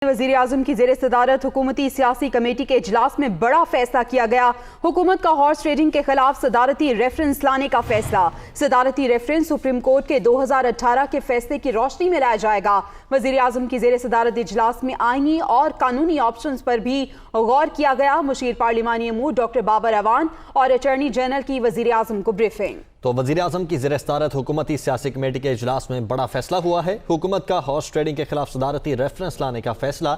वज़ीर आज़म की ज़ेर सदारत हुकूमती सियासी कमेटी के इजलास में बड़ा फैसला किया गया। हुकूमत का हॉर्स ट्रेडिंग के खिलाफ सदारती रेफरेंस लाने का फैसला। सदारती रेफरेंस सुप्रीम कोर्ट के 2018 के फैसले की रोशनी में लाया जाएगा। वज़ीर आज़म की ज़ेर सदारत इजलास में आईनी और कानूनी ऑप्शंस पर भी गौर किया गया। मुशीर पार्लिमानी अमूर डॉक्टर बाबर अवान और अटॉर्नी जनरल की वज़ीर आज़म को ब्रीफिंग। तो वज़ीर आज़म की ज़ेर सदारत हुकूमती सियासी कमेटी के इजलास में बड़ा फैसला हुआ है। हुकूमत का हॉर्स ट्रेडिंग के खिलाफ सदारती रेफरेंस लाने का फैसला।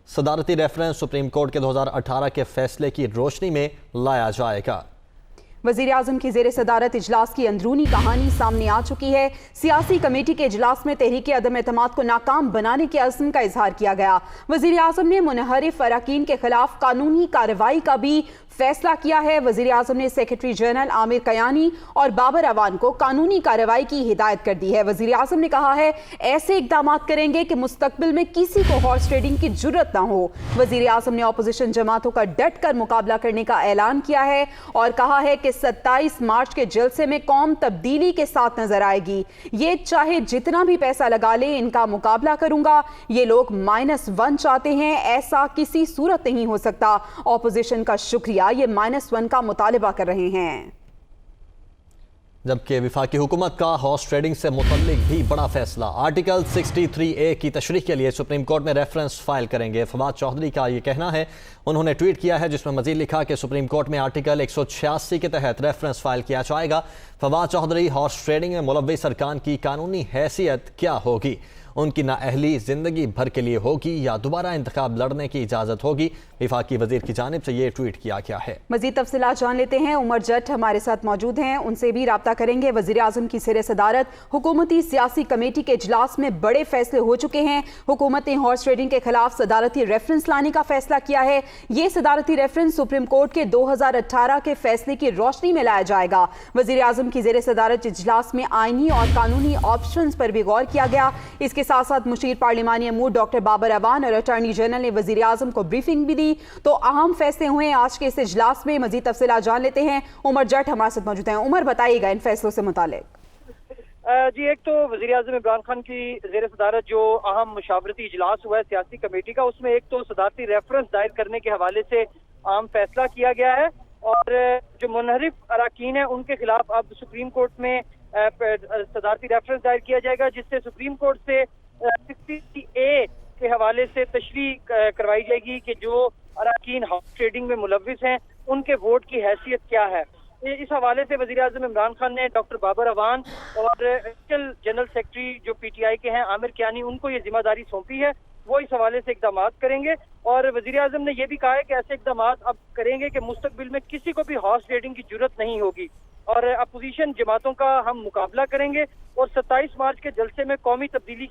सदारती रेफरेंस सुप्रीम कोर्ट के 2018 के फैसले की रोशनी में लाया जाएगा। वज़ीर आज़म की ज़ेर सदारत इजलास की अंदरूनी कहानी सामने आ चुकी है। सियासी कमेटी के इजलास में तहरीक अदम एतमाद को नाकाम बनाने के अज़्म का इजहार किया गया। वज़ीर आज़म ने मुनहरिफ अरकान के खिलाफ कानूनी कार्रवाई का भी फैसला किया है। वज़ीर आज़म ने सेक्रेटरी जनरल आमिर कयानी और बाबर अवान को कानूनी कार्रवाई की हिदायत कर दी है। वज़ीर आज़म ने कहा है ऐसे इक़दाम करेंगे कि मुस्तक़बिल में किसी को हॉर्स ट्रेडिंग की जुर्रत ना हो। वज़ीर आज़म ने अपोजिशन जमातों का डट कर मुकाबला करने का ऐलान किया है और कहा है कि 27 मार्च के जलसे में कौम तब्दीली के साथ नजर आएगी। ये चाहे जितना भी पैसा लगा ले, इनका मुकाबला करूंगा। ये लोग -1 चाहते हैं, ऐसा किसी सूरत नहीं हो सकता। ऑपोजिशन का शुक्रिया, ये -1 का मुतालिबा कर रहे हैं। जबकि वफाकी हुकूमत का हॉर्स ट्रेडिंग से मुतल्लिक भी बड़ा फैसला। आर्टिकल 63A की तशरीह के लिए सुप्रीम कोर्ट में रेफरेंस फाइल करेंगे। फवाद चौधरी का ये कहना है। उन्होंने ट्वीट किया है जिसमें मजीद लिखा कि सुप्रीम कोर्ट में आर्टिकल 186 के तहत रेफरेंस फाइल किया जाएगा। फवाद चौधरी, हॉर्स ट्रेडिंग में मुलव्विस अरकान की कानूनी हैसियत क्या होगी? उनकी नाअहली जिंदगी भर के लिए होगी या दोबारा इंतखाब लड़ने की इजाज़त होगी? वफाकी वजीर की जानिब से ये ट्वीट किया गया है। मजीद तफसीलात जान लेते हैं। उमर जट हमारे साथ मौजूद हैं, उनसे भी राब्ता करेंगे। वज़ीर आज़म की ज़ेर सदारत हुकूमती सियासी कमेटी के इजलास में बड़े फैसले हो चुके हैं। हुकूमत ने हॉर्स ट्रेडिंग के खिलाफ सदारती रेफरेंस लाने का फैसला किया है। ये सदारती रेफरेंस सुप्रीम कोर्ट के 2018 के फैसले की रोशनी में लाया जाएगा। वज़ीर आज़म की ज़ेर सदारत इजलास में आईनी और कानूनी ऑप्शंस पर भी गौर किया गया। इसके साथ साथ मुशीर पार्लिमानी अमूर डॉक्टर बाबर अवान और अटॉर्नी जनरल ने वज़ीर आज़म को ब्रीफिंग भी दी। तो अहम फैसले हुए आज के इस इजलास में। मजीद तफसीलात जान लेते हैं। उमर जट हमारे साथ मौजूद हैं। उमर, बताइएगा इन फैसलों से मुतालिक। जी, एक तो वज़ीर आज़म इमरान खान की ज़ेर सदारत जो अहम मुशावरती इजलास हुआ है सियासी कमेटी का, उसमें एक तो सदारती रेफरेंस दायर करने के हवाले से अहम फैसला किया गया है और जो मुनहरिफ अरकान है उनके खिलाफ अब सुप्रीम कोर्ट में सदारती रेफरेंस दायर किया जाएगा, जिससे सुप्रीम कोर्ट से 63A के हवाले से तशरीह करवाई जाएगी कि जो अरकान हॉर्स ट्रेडिंग में मुलव्विस हैं उनके वोट की हैसियत क्या है। इस हवाले से वज़ीर आज़म इमरान खान ने डॉक्टर बाबर अवान और जनरल सेक्रेटरी जो PTI के हैं आमिर कयानी, उनको ये जिम्मेदारी सौंपी है। वो इस हवाले से इक़दाम करेंगे और वज़ीर आज़म ने यह भी कहा है कि ऐसे इक़दाम अब करेंगे कि मुस्तक़बिल में किसी को भी हॉर्स ट्रेडिंग की जुर्रत नहीं होगी और अपोजिशन जमातों का हम मुकाबला करेंगे और 27 मार्च के जलसे में कौम तब्दीली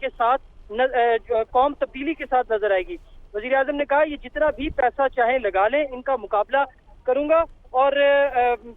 के साथ नजर आएगी। वज़ीर आज़म ने कहा ये जितना भी पैसा चाहे लगा लें, इनका मुकाबला करूंगा और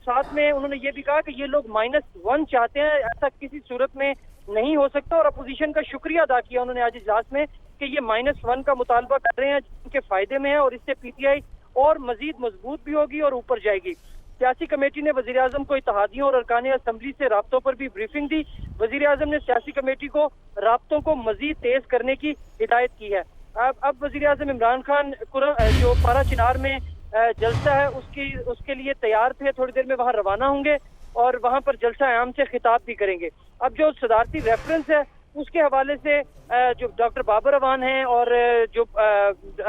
साथ में उन्होंने ये भी कहा कि ये लोग -1 चाहते हैं, ऐसा किसी सूरत में नहीं हो सकता और अपोजिशन का शुक्रिया अदा किया उन्होंने आज इजलास में कि ये -1 का मुतालबा कर रहे हैं जिनके फायदे में है और इससे PTI और मजीद मजबूत भी होगी और ऊपर जाएगी। सियासी कमेटी ने वज़ीर आज़म को इत्तेहादियों और अरकान असम्बली से राब्तों पर भी ब्रीफिंग दी। वज़ीर आज़म ने सियासी कमेटी को राब्तों को मजीद तेज करने की हिदायत की है। अब वज़ीर आज़म इमरान खान जो पारा चिनार में जलसा है उसके लिए तैयार थे, थोड़ी देर में वहाँ रवाना होंगे और वहाँ पर जलसा आम से खिताब भी करेंगे। अब जो सदारती रेफरेंस है उसके हवाले से जो डॉक्टर बाबर अवान हैं और जो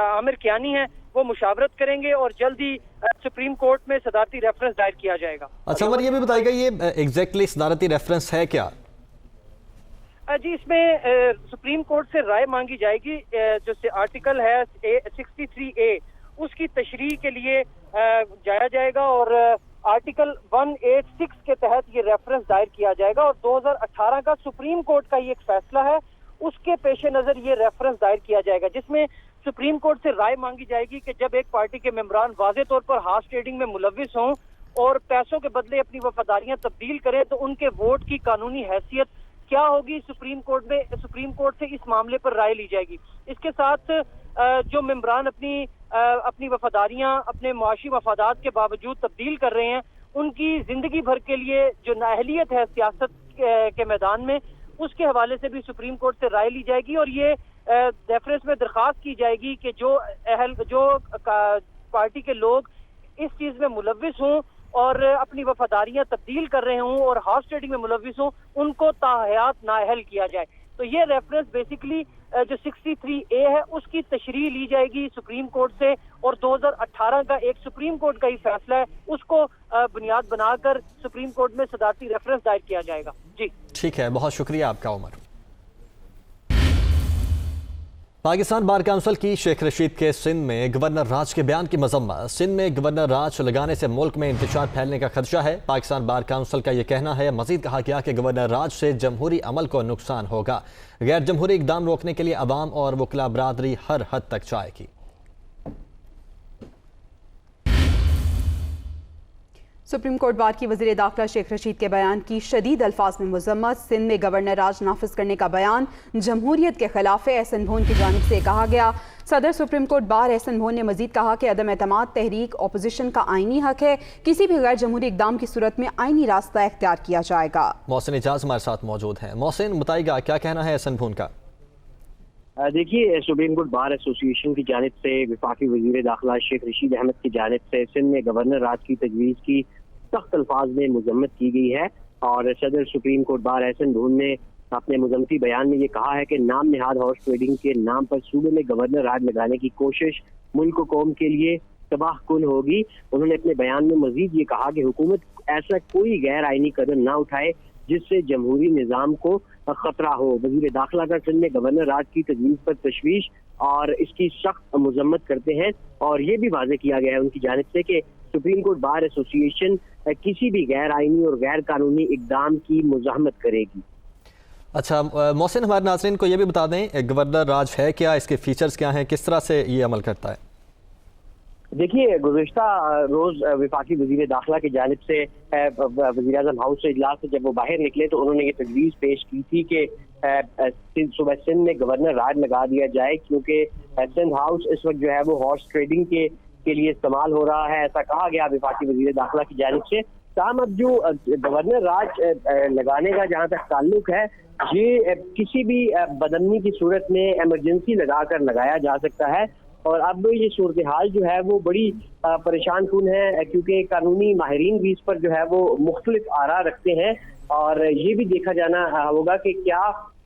आमिर कयानी हैं वो मुशावरत करेंगे और जल्दी सुप्रीम कोर्ट में सदारती रेफरेंस दायर किया जाएगा। अच्छा उमर, ये भी बताइएगा ये एग्जैक्टली सदारती रेफरेंस है क्या? जी, इसमें सुप्रीम कोर्ट से राय मांगी जाएगी। जो आर्टिकल है 63A उसकी तशरीह के लिए जाया जाएगा और आर्टिकल 186 के तहत ये रेफरेंस दायर किया जाएगा और 2018 का सुप्रीम कोर्ट का ये एक फैसला है, उसके पेश नज़र ये रेफरेंस दायर किया जाएगा, जिसमें सुप्रीम कोर्ट से राय मांगी जाएगी कि जब एक पार्टी के मेंबरान वाज़े तौर पर हॉर्स ट्रेडिंग में मुलव्विस हों और पैसों के बदले अपनी वफादारियां तब्दील करें तो उनके वोट की कानूनी हैसियत क्या होगी। सुप्रीम कोर्ट से इस मामले पर राय ली जाएगी। इसके साथ जो मेंबरान अपनी वफादारियां अपने मुआशी मफादात के बावजूद तब्दील कर रहे हैं, उनकी जिंदगी भर के लिए जो नाअहलियत है सियासत के मैदान में, उसके हवाले से भी सुप्रीम कोर्ट से राय ली जाएगी और ये रेफरेंस में दरख्वास्त की जाएगी कि जो पार्टी के लोग इस चीज में मुलविस हों और अपनी वफादारियां तब्दील कर रहे हों और हॉर्स ट्रेडिंग में मुलविस हों, उनको ताहयात नाअहल किया जाए। तो ये रेफरेंस बेसिकली जो 63A है उसकी तशरीह ली जाएगी सुप्रीम कोर्ट से, और 2018 का एक सुप्रीम कोर्ट का ही फैसला है, उसको बुनियाद बनाकर सुप्रीम कोर्ट में सदारती रेफरेंस दायर किया जाएगा। जी ठीक है, बहुत शुक्रिया आपका उमर। पाकिस्तान बार काउंसिल की शेख रशीद के सिंध में गवर्नर राज के बयान की मजम्मत। सिंध में गवर्नर राज लगाने से मुल्क में इंतशार फैलने का खदशा है। पाकिस्तान बार काउंसिल का ये कहना है। मजीद कहा गया कि गवर्नर राज से जमहूरी अमल को नुकसान होगा। गैर जमहूरी इकदाम रोकने के लिए अवाम और वकला बरादरी हर हद तक जाएगी। सुप्रीम कोर्ट बार की वज़ीर दाखिला शेख रशीद के बयान की शदीद अल्फाज में मजम्मत। सिंध में गवर्नर राज नाफिज करने का बयान जमहूरियत के खिलाफ है, एहसन भोन की जानिब से कहा गया। सदर सुप्रीम कोर्ट बार एहसन भोन ने मजीद कहा कि अदम एतमाद तहरीक अपोजिशन का आईनी हक है, किसी भी गैर जमहूरी इकदाम की सूरत में आईनी रास्ता इख्तियार किया जाएगा। मोहसिन इजाज हमारे साथ मौजूद हैं। मोहसिन, बताइएगा क्या कहना है एहसन भोन का? देखिए, सुप्रीम कोर्ट बार एसोसिएशन की जानिब से वफाकी वज़ीर दाखिला शेख रशीद अहमद की जानिब से सिंध में गवर्नर राज की तजवीज़ की सख्त अल्फाज में मजम्मत की गई है। और सदर सुप्रीम कोर्ट बार एहसन भोन ने अपने मजम्मती बयान में ये कहा है कि नाम निहाद हॉर्स ट्रेडिंग के नाम पर सूबे में गवर्नर राज लगाने की कोशिश मुल्क व कौम के लिए तबाह कुन होगी। उन्होंने अपने बयान में मजीद ये कहा कि हुकूमत ऐसा कोई गैर आइनी कदम ना उठाए जिससे जमहूरी निज़ाम को खतरा हो। वज़ीर दाखिला का सिंध में गवर्नर राज की तजवीज़ पर तशवीश और इसकी सख्त मजम्मत करते हैं। और ये भी वाज़ेह किया गया है उनकी जानिब से कि सुप्रीम कोर्ट बार एसोसिएशन किसी भी गैर आइनी और गैर कानूनी इकदाम की मुज़ाहमत करेगी। अच्छा मोहसिन, हमारे नाज़रीन को ये भी बता दें गवर्नर राज है क्या, इसके फीचर्स क्या हैं, किस तरह से ये अमल करता है? देखिए, गुज़िश्ता रोज वफाकी वज़ीर दाखिला की जानिब से वज़ीर आज़म हाउस से इजलास से जब वो बाहर निकले तो उन्होंने ये तजवीज़ पेश की थी कि सुबह सिंध में गवर्नर राज लगा दिया जाए, क्योंकि सिंध हाउस इस वक्त जो है वो हॉर्स ट्रेडिंग के लिए इस्तेमाल हो रहा है, ऐसा कहा गया वफाकी वज़ीर दाखिला की जानिब से। ताहम अब जो गवर्नर राज लगाने का जहाँ तक ताल्लुक है, ये किसी भी बदअमनी की सूरत में एमरजेंसी लगाकर लगाया जा सकता है। और अब ये सूरत हाल जो है वो बड़ी परेशान कुन है, क्योंकि कानूनी माहिरीन भी इस पर जो है वो मुख्तलिफ आरा रखते हैं। और ये भी देखा जाना होगा कि क्या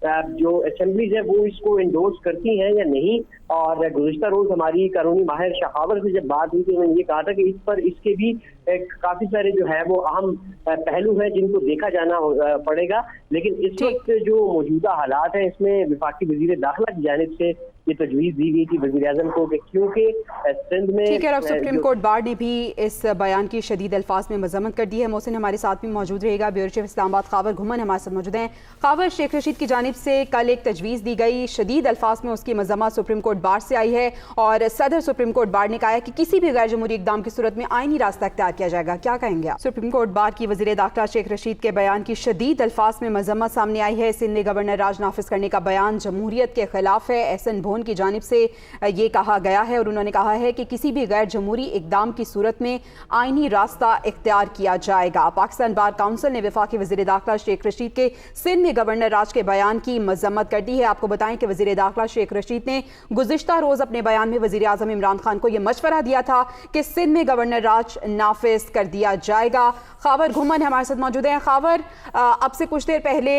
जो असेंबलीज है वो इसको इंडोर्स करती हैं या नहीं। और गुज़िश्ता रोज हमारी कानूनी माहिर शखावत से जब बात हुई तो उन्होंने ये कहा था कि इस पर इसके भी काफी सारे जो है वो अहम पहलू हैं जिनको देखा जाना पड़ेगा। लेकिन इस वक्त जो मौजूदा हालात हैं इसमें वफाकी वज़ीर दाखिला की जानिब से ये तजवीज़ दी गई थी वज़ीर आज़म को कि क्योंकि सिंध में ठीक है, अब सुप्रीम कोर्ट बार ने भी इस बयान की शदीद अल्फाज में मजम्मत कर दी है। मोहसिन हमारे साथ भी मौजूद रहेगा। ब्यूरो चीफ इस्लामाबाद खावर घुमन हमारे साथ मौजूद हैं। खावर, शेख रशीद की जानिब से कल एक तजवीज़ दी गई, शदीद अल्फाज में उसकी मजम्मत सुप्रीम कोर्ट बार से आई है और सदर सुप्रीम कोर्ट बार ने कहा है कि किसी भी गैर जमहूरी इकदाम की सूरत में आईनी रास्ता इख्तियार किया जाएगा। क्या कहेंगे आप? सुप्रीम कोर्ट बार की वज़ीर दाखिला शेख रशीद के बयान की शदीद अल्फाज में मजम्मत सामने आई है। सिंध में गवर्नर राज नाफिज करने का बयान जमहूरियत के खिलाफ है, एहसन भोन की जानिब से ये कहा गया है। और उन्होंने कहा है कि किसी भी गैर जमहूरी इकदाम की सूरत में आईनी रास्ता इख्तियार किया जाएगा। पाकिस्तान बार काउंसिल ने वफाकी वज़ीर दाखिला शेख रशीद के सिंध में गवर्नर राज के बयान की मजम्मत कर दी है। आपको बताएं कि वज़ीर दाखिला शेख रशीद ने गुज़िश्ता रोज अपने बयान में वज़ीर आज़म इमरान खान को यह मशवरा दिया था कि सिंध में गवर्नर राज नाफिज कर दिया जाएगा। खावर घुमन हमारे साथ मौजूद हैं। खावर, अब से कुछ देर पहले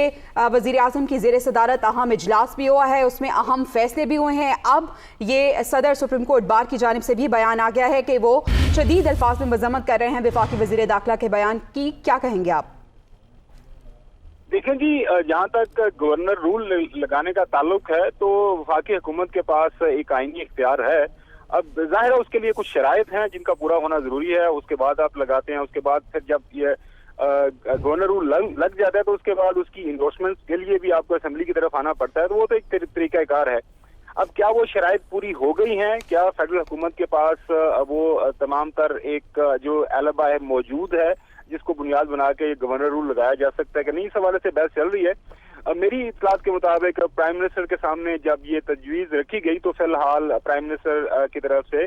वज़ीर आज़म की ज़ेर सदारत अहम इजलास भी हुआ है, उसमें अहम फैसले भी हुए हैं। अब ये सदर सुप्रीम कोर्ट बार की जानिब से भी बयान आ गया है कि वो शदीद अल्फाज में मजम्मत कर रहे हैं वफाकी वज़ीर दाखिला के बयान की। क्या कहेंगे आप? देखें जी, जहाँ तक गवर्नर रूल लगाने का ताल्लुक है तो वफाकी हुकूमत के पास एक आईनी इख्तियार है। अब जाहिर है उसके लिए कुछ शराइत हैं जिनका पूरा होना जरूरी है, उसके बाद आप लगाते हैं। उसके बाद फिर जब ये गवर्नर रूल लग जाता है तो उसके बाद उसकी इंडोर्समेंट के लिए भी आपको असेंबली की तरफ आना पड़ता है, तो वो तो एक तरीकाकार है। अब क्या वो शराइत पूरी हो गई हैं? क्या फेडरल हुकूमत के पास वो तमाम तर एक जो एलिबा है मौजूद है जिसको बुनियाद बना के गवर्नर रूल लगाया जा सकता है कि नहीं? इस हवाले से बहस चल रही है। मेरी इत्तलात के मुताबिक प्राइम मिनिस्टर के सामने जब ये तजवीज़ रखी गई तो फिलहाल प्राइम मिनिस्टर की तरफ से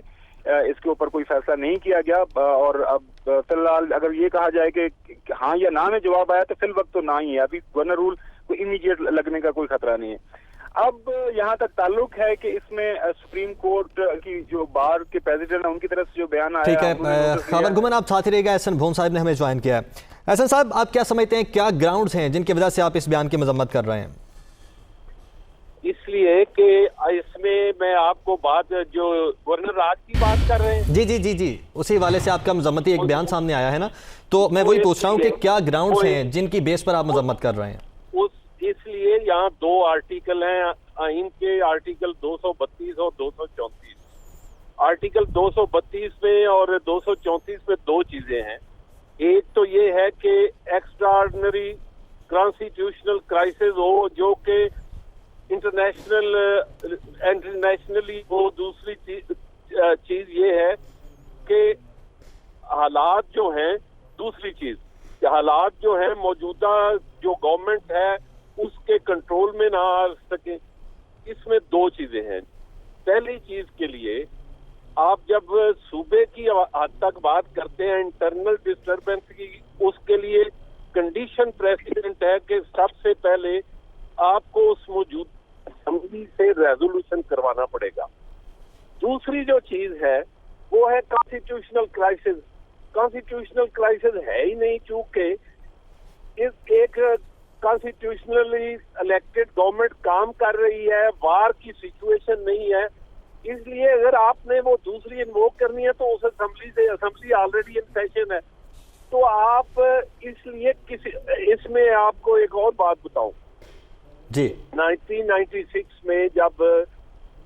इसके ऊपर कोई फैसला नहीं किया गया। और अब फिलहाल अगर ये कहा जाए कि हाँ या ना में जवाब आया तो फिल वक्त तो ना ही है। अभी गवर्नर रूल को इमीडिएट लगने का कोई खतरा नहीं है। اب یہاں تک تعلق ہے کہ اس میں سپریم کورٹ کی جو بار کے پریزیڈنٹ ہیں ان کی طرف سے جو بیان آیا. ٹھیک ہے خاور گمن، آپ ساتھ ہی رہے گا. احسن بھون صاحب نے ہمیں جوائن کیا ہے. احسن صاحب، آپ کیا سمجھتے ہیں کیا گراؤنڈز ہیں جن کی وجہ سے آپ اس بیان کی مذمت کر رہے ہیں؟ اس لیے کہ اس میں آپ کو بات جو گورنر راج کی بات کر رہے ہیں. جی اسی حوالے سے آپ کا مذمتی ایک بیان سامنے آیا ہے نا، تو میں وہی پوچھ رہا ہوں کہ کیا گراؤنڈز ہیں جن کی بیس پر آپ مذمت کر رہے ہیں؟ اس لیے یہاں دو آرٹیکل ہیں آئین کے، آرٹیکل 232 اور 234. آرٹیکل 232 میں اور 234 میں دو چیزیں ہیں. ایک تو یہ ہے کہ ایکسٹرا آرڈنری کانسٹیٹیوشنل کرائسس ہو جو کہ انٹرنیشنلی ہو. دوسری چیز یہ ہے کہ حالات جو ہیں، دوسری چیز کہ حالات جو ہیں موجودہ جو گورنمنٹ ہے اس کے کنٹرول میں نہ آ سکے. اس میں دو چیزیں ہیں. پہلی چیز کے لیے آپ جب صوبے کی حد تک بات کرتے ہیں انٹرنل ڈسٹربنس کی، اس کے لیے کنڈیشن پریسیڈنٹ ہے کہ سب سے پہلے آپ کو اس موجود اسمبلی سے ریزولوشن کروانا پڑے گا. دوسری جو چیز ہے وہ ہے کانسٹیٹیوشنل کرائسس. کانسٹیٹیوشنل کرائسس ہے ہی نہیں، چونکہ ایک کانسٹیٹیوشنلی الیکٹڈ گورنمنٹ کام کر رہی ہے، وار کی سچویشن نہیں ہے. اس لیے اگر آپ نے وہ دوسری انووک کرنی ہے تو اس اسمبلی آلریڈی ان سیشن ہے. تو آپ اس لیے اس میں آپ کو ایک اور بات بتاؤں. جی 1996 میں جب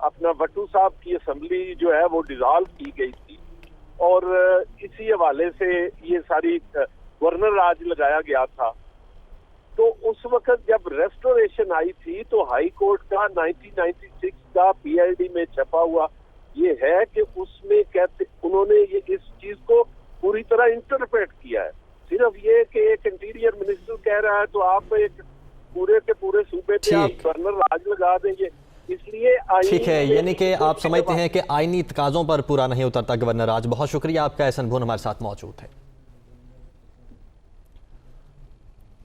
اپنا بٹو صاحب کی اسمبلی جو ہے وہ ڈیزالو کی گئی تھی اور اسی حوالے سے یہ ساری گورنر راج لگایا گیا تھا، تو اس وقت جب ریسٹوریشن آئی تھی تو ہائی کورٹ کا 1996 کا پی ایل ڈی میں چھپا ہوا یہ ہے کہ اس میں کہتے انہوں نے یہ اس چیز کو پوری طرح انٹرپریٹ کیا ہے. صرف یہ کہ ایک انٹیریئر منسٹر کہہ رہا ہے تو آپ ایک پورے کے پورے صوبے پہ آپ گورنر راج لگا دیں گے. اس لیے ٹھیک ہے، یعنی کہ آپ سمجھتے ہیں کہ آئینی تقاضوں پر پورا نہیں اترتا گورنر راج. بہت شکریہ آپ کا. احسن بھون ہمارے ساتھ موجود ہے.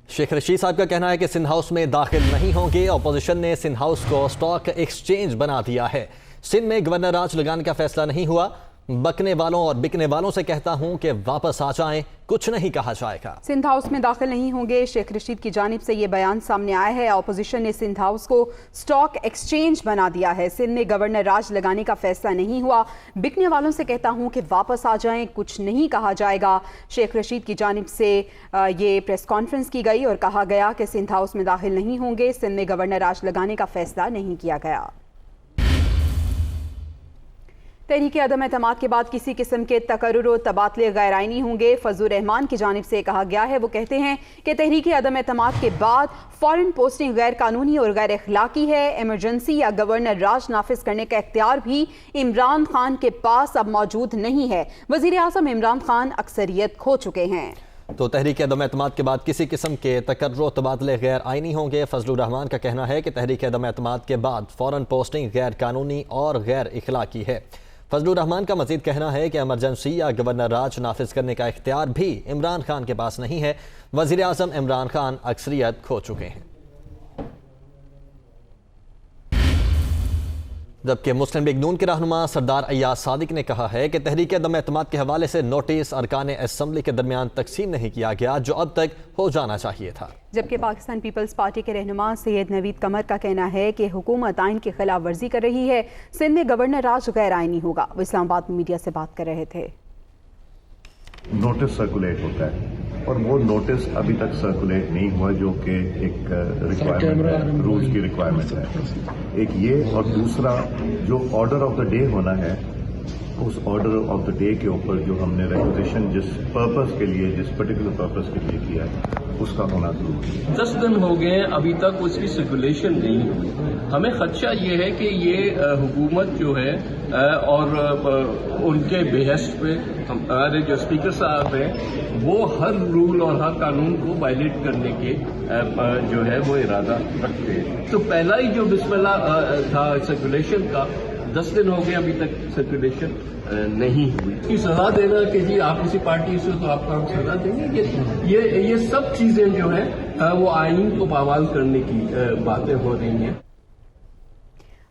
شیخ رشید صاحب کا کہنا ہے کہ سندھ ہاؤس میں داخل نہیں ہوں گے. اپوزیشن نے سندھ ہاؤس کو سٹاک ایکسچینج بنا دیا ہے. سندھ میں گورنر راج لگانے کا فیصلہ نہیں ہوا. بکنے والوں اور بکنے والوں سے کہتا ہوں کہ واپس آ جائیں، کچھ نہیں کہا جائے گا. سندھ ہاؤس میں داخل نہیں ہوں گے، شیخ رشید کی جانب سے یہ بیان سامنے آیا ہے. اپوزیشن نے سندھ ہاؤس کو سٹاک ایکسچینج بنا دیا ہے. سندھ میں گورنر راج لگانے کا فیصلہ نہیں ہوا. بکنے والوں سے کہتا ہوں کہ واپس آ جائیں، کچھ نہیں کہا جائے گا. شیخ رشید کی جانب سے یہ پریس کانفرنس کی گئی اور کہا گیا کہ سندھ ہاؤس میں داخل نہیں ہوں گے. سندھ میں گورنر راج لگانے کا فیصلہ نہیں کیا گیا. تحریک عدم اعتماد کے بعد کسی قسم کے تقرر و تبادلے غیر آئینی ہوں گے. فضل الرحمان کی جانب سے کہا گیا ہے، وہ کہتے ہیں کہ تحریک عدم اعتماد کے بعد فارن پوسٹنگ غیر قانونی اور غیر اخلاقی ہے. ایمرجنسی یا گورنر راج نافذ کرنے کا اختیار بھی عمران خان کے پاس اب موجود نہیں ہے. وزیر اعظم عمران خان اکثریت کھو چکے ہیں. تو تحریک عدم اعتماد کے بعد کسی قسم کے تقرر و تبادلے غیر آئینی ہوں گے. فضل الرحمان کا کہنا ہے کہ تحریک عدم اعتماد کے بعد فارن پوسٹنگ غیر قانونی اور غیر اخلاقی ہے. فضل الرحمان کا مزید کہنا ہے کہ ایمرجنسی یا گورنر راج نافذ کرنے کا اختیار بھی عمران خان کے پاس نہیں ہے. وزیر اعظم عمران خان اکثریت کھو چکے ہیں. جبکہ مسلم لیگ نون کے رہنما سردار ایاز صادق نے کہا ہے کہ تحریک عدم اعتماد کے حوالے سے نوٹس ارکان اسمبلی کے درمیان تقسیم نہیں کیا گیا جو اب تک ہو جانا چاہیے تھا. جبکہ پاکستان پیپلز پارٹی کے رہنما سید نوید قمر کا کہنا ہے کہ حکومت آئین کی خلاف ورزی کر رہی ہے. سندھ میں گورنر راج غیر آئینی ہوگا. وہ اسلام آباد میں میڈیا سے بات کر رہے تھے. نوٹس سرکولیٹ ہوتا ہے اور وہ نوٹس ابھی تک سرکولیٹ نہیں ہوا جو کہ ایک ریکوائرمنٹ ہے، رولز کی ریکوائرمنٹ ہے. ایک یہ، اور دوسرا جو آرڈر آف دا ڈے ہونا ہے اس آرڈر آف دا ڈے کے اوپر جو ہم نے ریپوزیشن جس پرپز کے لیے، جس پرٹیکولر پرپز کے لیے کیا ہے اس کا ہونا ضروری ہے. 10 دن ہو گئے ابھی تک اس کی سرکولیشن نہیں ہوئی. ہمیں خدشہ یہ ہے کہ یہ حکومت جو ہے اور ان کے بہشت پہ ہمارے جو اسپیکر صاحب ہیں وہ ہر رول اور ہر قانون کو وائلیٹ کرنے کے جو ہے وہ ارادہ رکھتے ہیں. تو پہلا ہی جو بسم اللہ تھا سرکولیشن کا، 10 دن ہو گئے ابھی تک سرکولیشن نہیں ہوئی. کی سزا دینا کہ جی آپ کسی پارٹی سے تو آپ کو ہم سزا دیں گے، یہ سب چیزیں جو ہیں وہ آئین کو پامال کرنے کی باتیں ہو رہی ہیں.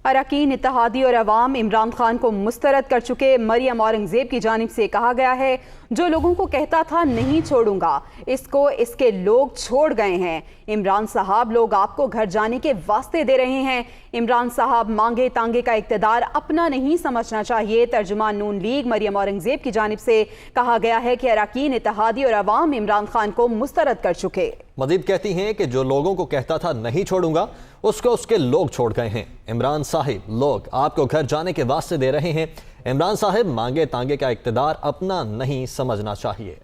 अरकान इत्तेहादी और अवाम इमरान खान को मुस्तरद कर चुके। मरियम औरंगजेब की जानिब से कहा गया है, जो लोगों को कहता था नहीं छोड़ूंगा, इसको इसके लोग छोड़ गए हैं। इमरान साहब, लोग आपको घर जाने के वास्ते दे रहे हैं। इमरान साहब, मांगे तांगे का इक़्तिदार अपना नहीं समझना चाहिए। तर्जुमान नून लीग मरियम औरंगजेब की जानिब से कहा गया है कि अरकान इत्तेहादी और अवाम इमरान खान को मुस्तरद कर चुके। मजीद कहती हैं कि जो लोगों को कहता था नहीं छोड़ूंगा, उसको उसके लोग छोड़ गए हैं। इमरान साहिब, लोग आपको घर जाने के वास्ते दे रहे हैं। इमरान साहिब, मांगे तांगे का इक़्तिदार अपना नहीं समझना चाहिए।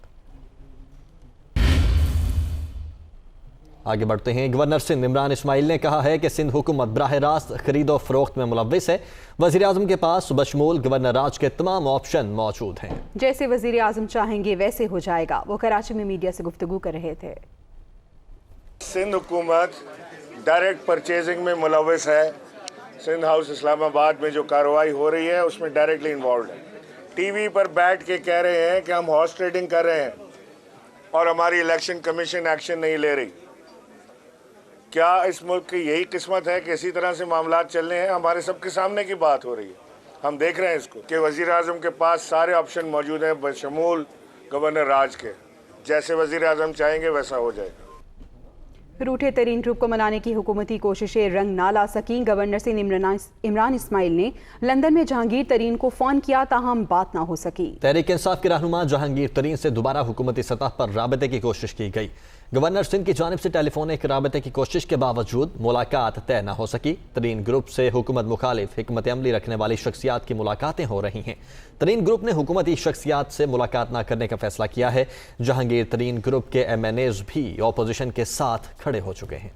आगे बढ़ते हैं। गवर्नर सिंध इमरान इस्माइल ने कहा है कि सिंध हुकूमत बराह रास्त खरीदो फरोख्त में मुलव्विस है। वज़ीर आज़म के पास बशमूल गवर्नर राज के तमाम ऑप्शन मौजूद हैं। जैसे वज़ीर आज़म चाहेंगे वैसे हो जाएगा। वो कराची में मीडिया से गुफ्तगू कर रहे थे। सिंध हुकूमत डायरेक्ट परचेजिंग में मुलव्विस है। सिंध हाउस इस्लामाबाद में जो कार्रवाई हो रही है उसमें डायरेक्टली इन्वॉल्व है। टीवी पर बैठ के कह रहे हैं कि हम हॉर्स ट्रेडिंग कर रहे हैं और हमारी इलेक्शन कमीशन एक्शन नहीं ले रही। क्या इस मुल्क की यही किस्मत है कि इसी तरह से मामलात चल रहे हैं? हमारे सबके सामने की बात हो रही है, हम देख रहे हैं इसको कि वज़ीर आज़म के पास सारे ऑप्शन मौजूद हैं बशमूल गवर्नर राज के। जैसे वज़ीर आज़म चाहेंगे वैसा हो जाएगा। रूठे तरीन ग्रुप को मनाने की हुकूमती कोशिशें रंग ना ला सकी। गवर्नर सिंध इमरान इस्माइल ने लंदन में जहांगीर तरीन को फ़ोन किया, ताहम बात ना हो सकी। तहरीक इंसाफ के रहनुमा जहांगीर तरीन से दोबारा हुकूमती सतह पर राबते की कोशिश की गई। गवर्नर सिंध की जानिब से टेलीफोनिक राबते की कोशिश के बावजूद मुलाकात तय न हो सकी। तरीन ग्रुप से हुकूमत मुखालिफ हिकमत अमली रखने वाली शख्सियात की मुलाकातें हो रही हैं। तरीन ग्रुप ने हुकूमती शख्सियात से मुलाकात न करने का फैसला किया है। जहांगीर तरीन ग्रुप के MNAs भी अपोजिशन के साथ खड़े हो चुके हैं।